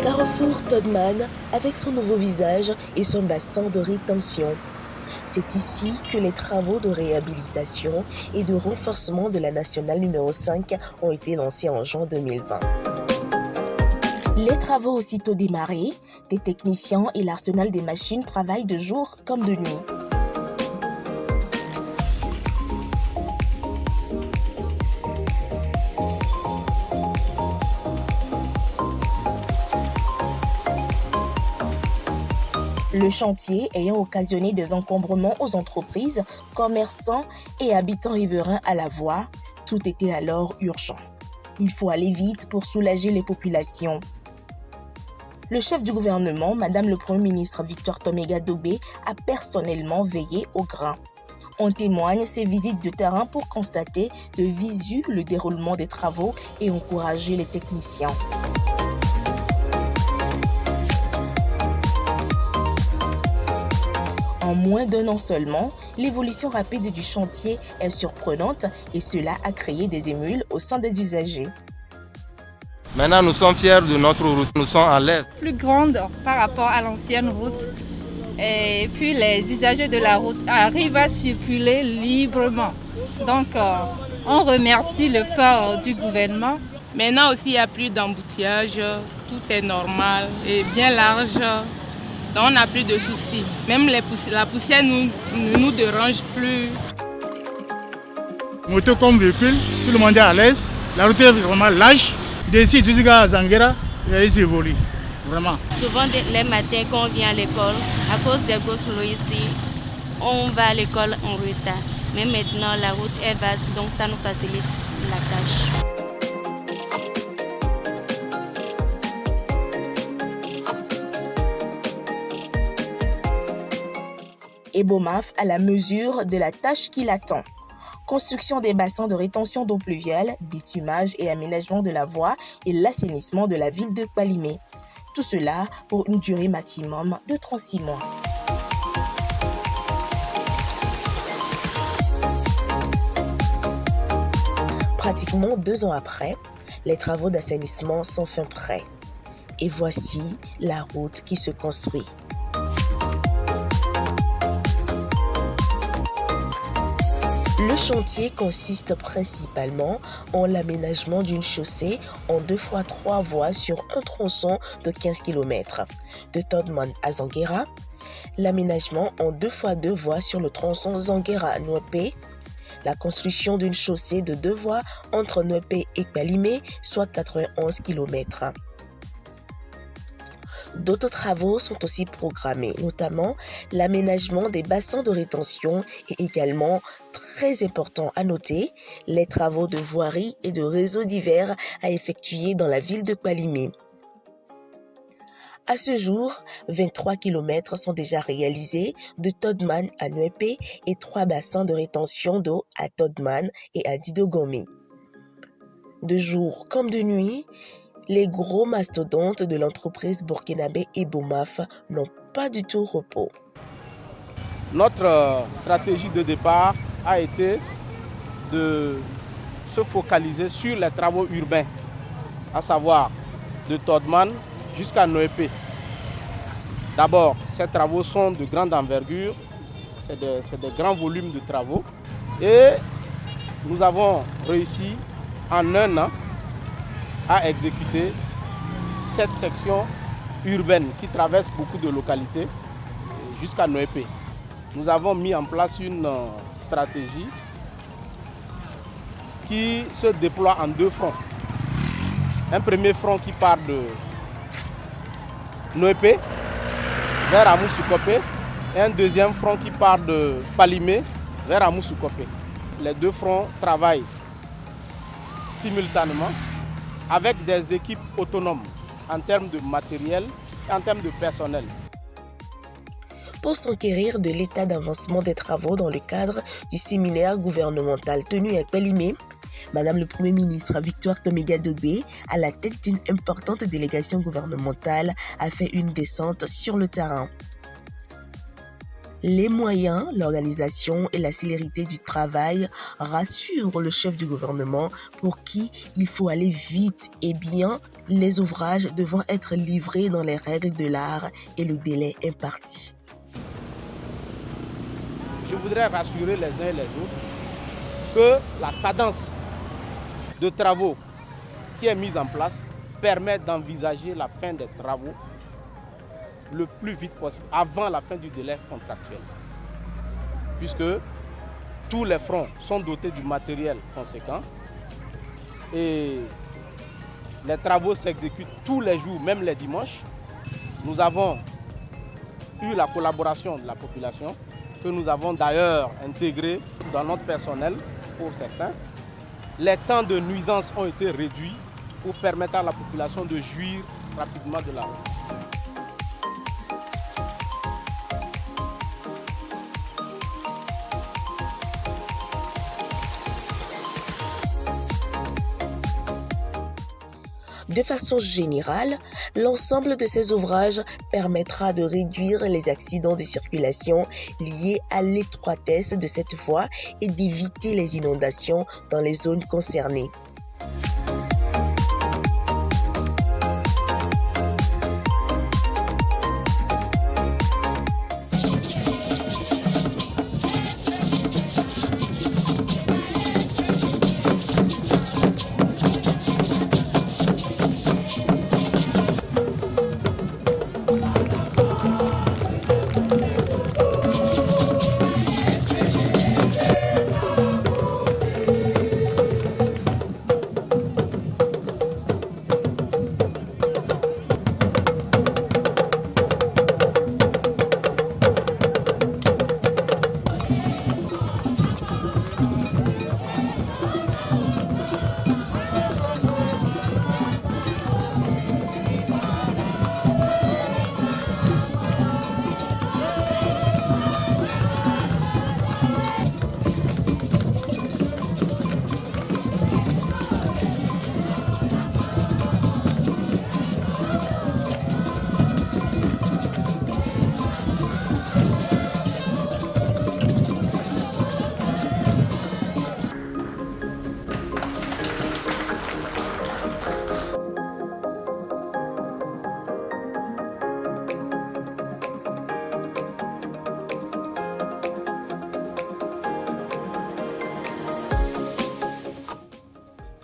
Carrefour Todman avec son nouveau visage et son bassin de rétention. C'est ici que les travaux de réhabilitation et de renforcement de la nationale numéro 5 ont été lancés en juin 2020. Les travaux aussitôt démarrés, des techniciens et l'arsenal des machines travaillent de jour comme de nuit. Le chantier ayant occasionné des encombrements aux entreprises, commerçants et habitants riverains à la voie, tout était alors urgent. Il faut aller vite pour soulager les populations. Le chef du gouvernement, Madame le Premier ministre Victoire Toméga Dobé, a personnellement veillé au grain. On témoigne ses visites de terrain pour constater de visu le déroulement des travaux et encourager les techniciens. En moins d'un an seulement, l'évolution rapide du chantier est surprenante et cela a créé des émules au sein des usagers. Maintenant, nous sommes fiers de notre route, nous sommes à l'aise. Plus grande par rapport à l'ancienne route. Et puis les usagers de la route arrivent à circuler librement. Donc, on remercie l'effort du gouvernement. Maintenant aussi, il n'y a plus d'embouteillage, tout est normal et bien large. Donc on n'a plus de soucis. Même la poussière ne nous dérange plus. Moto comme véhicule, tout le monde est à l'aise. La route est vraiment large. D'ici jusqu'à Zanguera, il évolue. Vraiment. Souvent, les matins, quand on vient à l'école, à cause des gosses ici, on va à l'école en retard. Mais maintenant, la route est vaste, donc ça nous facilite la tâche. Ebomaf à la mesure de la tâche qui l'attend. Construction des bassins de rétention d'eau pluviale, bitumage et aménagement de la voie et l'assainissement de la ville de Kpalimé. Tout cela pour une durée maximum de 36 mois. Pratiquement 2 ans après, les travaux d'assainissement sont fin prêts. Et voici la route qui se construit. Le chantier consiste principalement en l'aménagement d'une chaussée en 2x3 voies sur un tronçon de 15 km, de Todman à Zanguera, l'aménagement en 2x2 voies sur le tronçon Zanguera-Nwepé, la construction d'une chaussée de 2 voies entre Nwepé et Kpalimé, soit 91 km. D'autres travaux sont aussi programmés, notamment l'aménagement des bassins de rétention et également, très important à noter, les travaux de voirie et de réseaux divers à effectuer dans la ville de Kpalimé. À ce jour, 23 km sont déjà réalisés de Todman à Nwepé et 3 bassins de rétention d'eau à Todman et à Didogomé. De jour comme de nuit, les gros mastodontes de l'entreprise burkinabé Ebomaf n'ont pas du tout repos. Notre stratégie de départ a été de se focaliser sur les travaux urbains, à savoir de Todman jusqu'à Nwepé. D'abord, ces travaux sont de grande envergure, c'est de grands volumes de travaux et nous avons réussi en un an à exécuter cette section urbaine qui traverse beaucoup de localités jusqu'à Nwepé. Nous avons mis en place une stratégie qui se déploie en 2 fronts. Un premier front qui part de Nwepé vers Amoussoukopé et un deuxième front qui part de Kpalimé vers Amoussoukopé. Les 2 fronts travaillent simultanément avec des équipes autonomes en termes de matériel et en termes de personnel. Pour s'enquérir de l'état d'avancement des travaux dans le cadre du séminaire gouvernemental tenu à Kpalimé, Madame le Premier ministre Victoire Tomiga-Dogbe, à la tête d'une importante délégation gouvernementale, a fait une descente sur le terrain. Les moyens, l'organisation et la célérité du travail rassurent le chef du gouvernement pour qui il faut aller vite et bien, les ouvrages devant être livrés dans les règles de l'art et le délai imparti. Je voudrais rassurer les uns et les autres que la cadence de travaux qui est mise en place permet d'envisager la fin des travaux le plus vite possible, avant la fin du délai contractuel. Puisque tous les fronts sont dotés du matériel conséquent et les travaux s'exécutent tous les jours, même les dimanches. Nous avons eu la collaboration de la population, que nous avons d'ailleurs intégrée dans notre personnel pour certains. Les temps de nuisance ont été réduits pour permettre à la population de jouir rapidement de la route. De façon générale, l'ensemble de ces ouvrages permettra de réduire les accidents de circulation liés à l'étroitesse de cette voie et d'éviter les inondations dans les zones concernées.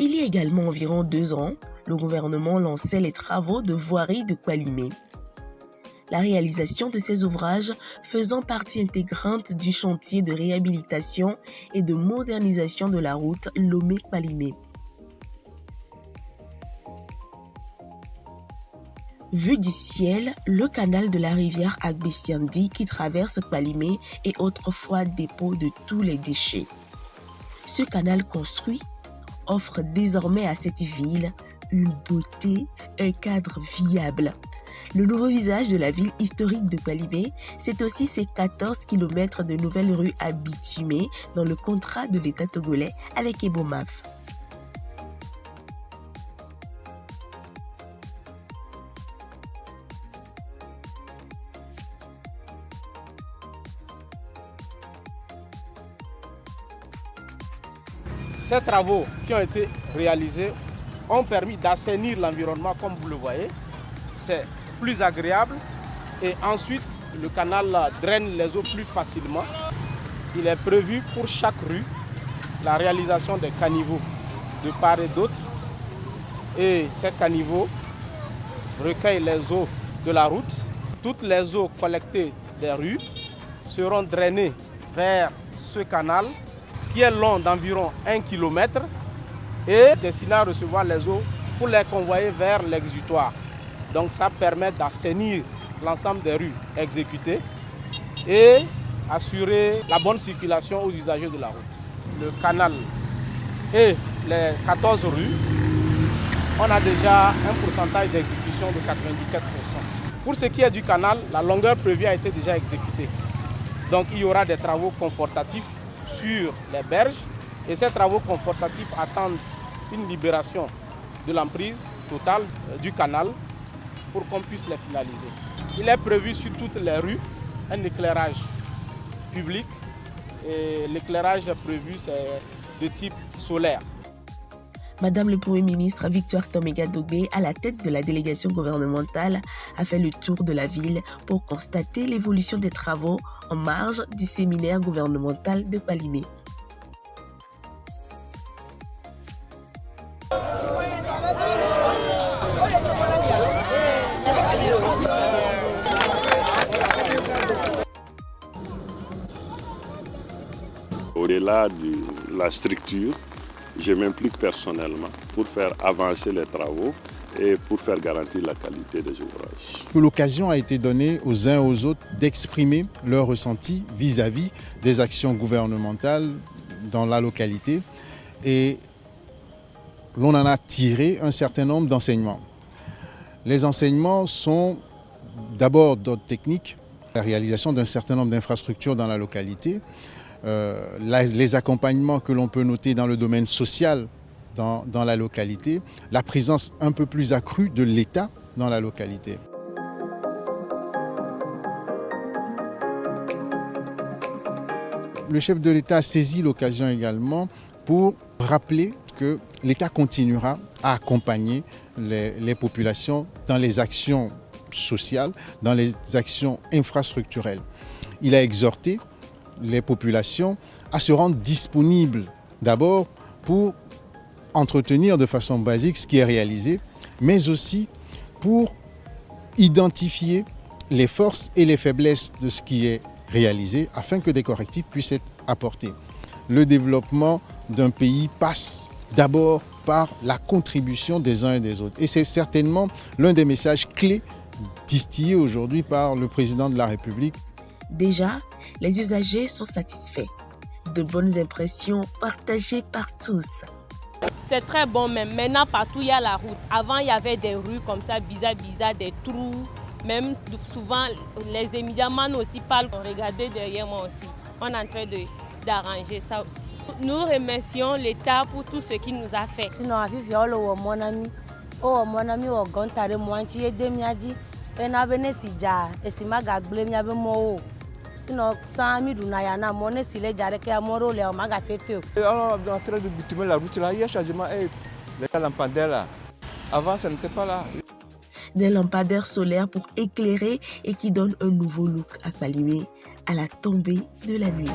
Il y a également environ 2 ans, le gouvernement lançait les travaux de voirie de Kpalimé. La réalisation de ces ouvrages faisant partie intégrante du chantier de réhabilitation et de modernisation de la route Lomé-Kpalimé. Vu du ciel, le canal de la rivière Agbesiandi qui traverse Kpalimé est autrefois dépôt de tous les déchets. Ce canal construit offre désormais à cette ville une beauté, un cadre viable. Le nouveau visage de la ville historique de Kpalimé, c'est aussi ses 14 km de nouvelles rues abitumées dans le contrat de l'État togolais avec Ebomaf. Ces travaux qui ont été réalisés ont permis d'assainir l'environnement comme vous le voyez. C'est plus agréable et ensuite le canal draine les eaux plus facilement. Il est prévu pour chaque rue la réalisation des caniveaux de part et d'autre. Et ces caniveaux recueillent les eaux de la route. Toutes les eaux collectées des rues seront drainées vers ce canal qui est long d'environ 1 km et destiné à recevoir les eaux pour les convoyer vers l'exutoire. Donc ça permet d'assainir l'ensemble des rues exécutées et assurer la bonne circulation aux usagers de la route. Le canal et les 14 rues, on a déjà un pourcentage d'exécution de 97%. Pour ce qui est du canal, la longueur prévue a été déjà exécutée. Donc il y aura des travaux confortatifs sur les berges Et ces travaux confortatifs attendent une libération de l'emprise totale du canal pour qu'on puisse les finaliser. Il est prévu sur toutes les rues un éclairage public et l'éclairage prévu c'est de type solaire. Madame le Premier ministre Victoire Toméga Dogbe, à la tête de la délégation gouvernementale, a fait le tour de la ville pour constater l'évolution des travaux en marge du séminaire gouvernemental de Palimé. Au-delà de la structure, je m'implique personnellement pour faire avancer les travaux et pour faire garantir la qualité des ouvrages. L'occasion a été donnée aux uns et aux autres d'exprimer leur ressenti vis-à-vis des actions gouvernementales dans la localité et l'on en a tiré un certain nombre d'enseignements. Les enseignements sont d'abord d'ordre technique, la réalisation d'un certain nombre d'infrastructures dans la localité, les accompagnements que l'on peut noter dans le domaine social dans la localité, la présence un peu plus accrue de l'État dans la localité. Le chef de l'État a saisi l'occasion également pour rappeler que l'État continuera à accompagner les populations dans les actions sociales, dans les actions infrastructurelles. Il a exhorté les populations à se rendre disponibles d'abord pour entretenir de façon basique ce qui est réalisé, mais aussi pour identifier les forces et les faiblesses de ce qui est réalisé afin que des correctifs puissent être apportés. Le développement d'un pays passe d'abord par la contribution des uns et des autres. Et c'est certainement l'un des messages clés distillés aujourd'hui par le président de la République. Déjà, les usagers sont satisfaits. De bonnes impressions partagées par tous. C'est très bon, mais maintenant partout il y a la route. Avant il y avait des rues comme ça, bizarres, des trous. Même souvent les émigrants aussi parlent. Regardez derrière moi aussi. On est en train d'arranger ça aussi. Nous remercions l'État pour tout ce qu'il nous a fait. Sinon, sinon sans ami dunayana mon si les jare que amoro le maga tete. Alors en train de bitumer la route là, il y a changement les lampadaires là. Avant ça n'était pas là. Des lampadaires solaires pour éclairer et qui donnent un nouveau look à Palimé à la tombée de la nuit.